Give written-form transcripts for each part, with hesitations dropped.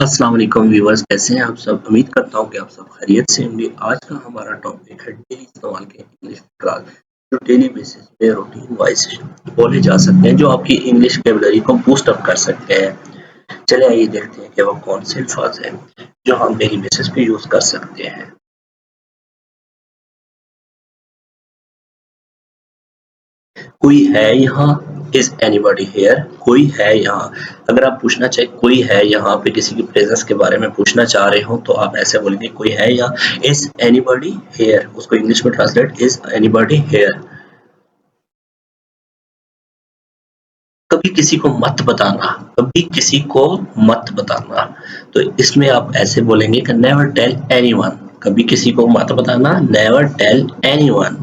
अस्सलाम वालेकुम व्यूअर्स, कैसे हैं आप सब। उम्मीद करता हूँ कि आप सब खैरियत से होंगे। आज का हमारा टॉपिक है डेली इस्तेमाल के इंग्लिश फ्राज जो डेली बेसिस पे रूटीन वाइज बोले जा सकते हैं, जो आपकी इंग्लिश वोकैबुलरी को बूस्ट अप कर सकते हैं। चलिए आइए देखते हैं कि वो कौन से अल्फाज हैं जो हम डेली बेसिस पे यूज कर सकते हैं। कोई है यहाँ, इज एनीबॉडी हेयर। कोई है यहाँ। अगर आप पूछना चाहे कोई है यहाँ पे, किसी की प्रेजेंस के बारे में पूछना चाह रहे हो तो आप ऐसे बोलेंगे कोई है यहाँ, इज एनीबॉडी हेयर। उसको इंग्लिश में ट्रांसलेट, इज एनीबॉडी हेयर। कभी किसी को मत बताना, कभी किसी को मत बताना, तो इसमें आप ऐसे बोलेंगे कि नेवर टेल एनीवन। कभी किसी को मत बताना, नेवर टेल एनीवन।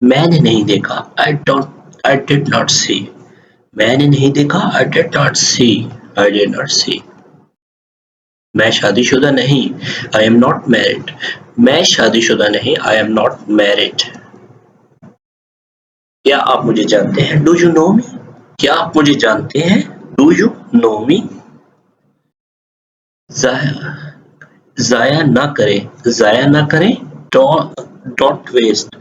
मैंने नहीं देखा, आई डिड नॉट सी। मैंने नहीं देखा, I did not see, I did not see। मैं शादीशुदा नहीं, I am not married। मैं शादीशुदा नहीं, I am not married। क्या आप मुझे जानते हैं, Do you know me? क्या आप मुझे जानते हैं, Do you know me? जाया ना करें, जाया ना करें, don't waste।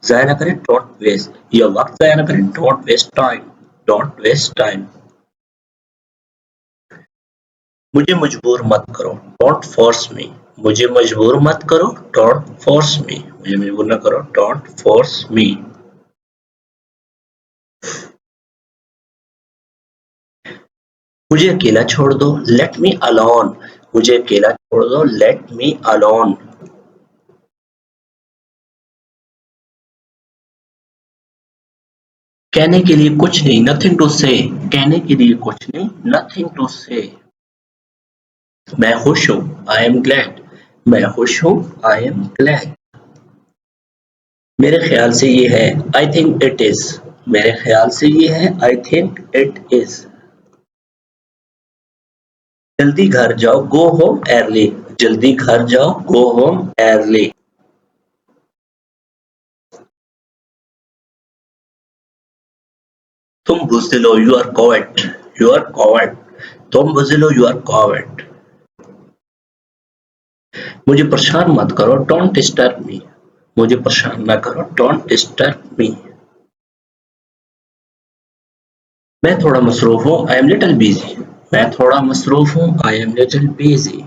जाया ना करें, don't waste। या वक्त जाया ना करें, don't waste time, don't waste time। मुझे मजबूर मत करो, डोंट फोर्स मी। मुझे मजबूर मत करो, डोंट फोर्स मी। मुझे मजबूर न करो, डोंट फोर्स मी। मुझे अकेला छोड़ दो, लेट मी अलोन। मुझे अकेला छोड़ दो, लेट मी अलोन। कहने के लिए कुछ नहीं, नथिंग टू से। कहने के लिए कुछ नहीं, नथिंग टू से। मैं खुश हूँ, आई एम ग्लैड। मैं खुश हूँ, आई एम ग्लैड। मेरे ख्याल से ये है, आई थिंक इट इज। मेरे ख्याल से ये है, आई थिंक इट इज। जल्दी घर जाओ, गो होम अर्ली। जल्दी घर जाओ, गो होम अर्ली। तुम बुज़दिल हो, you are coward. You are coward. तुम बुज़दिल हो, यू आर कॉवर्ड। मुझे परेशान मत करो, डोंट डिस्टर्ब मी। मुझे परेशान ना करो, डोंट डिस्टर्ब मी। मैं थोड़ा मसरूफ हूँ, आई एम लिटिल बिजी। मैं थोड़ा मसरूफ हूँ, आई एम लिटिल बिजी।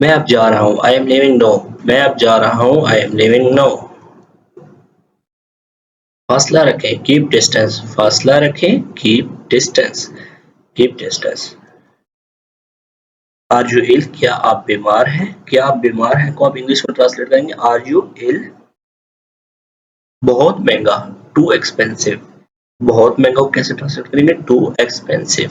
मैं अब जा रहा हूँ, आई एम लीविंग नो। मैं अब जा रहा हूँ, आई एम लीविंग नो। फासला रखें, कीप डिस्टेंस। फासला रखें, keep distance, keep distance. Are you ill, क्या आप बीमार हैं। क्या आप बीमार हैं को आप इंग्लिश में ट्रांसलेट करेंगे, आर यू इल। बहुत महंगा, टू एक्सपेंसिव। बहुत महंगा को कैसे ट्रांसलेट करेंगे, टू एक्सपेंसिव।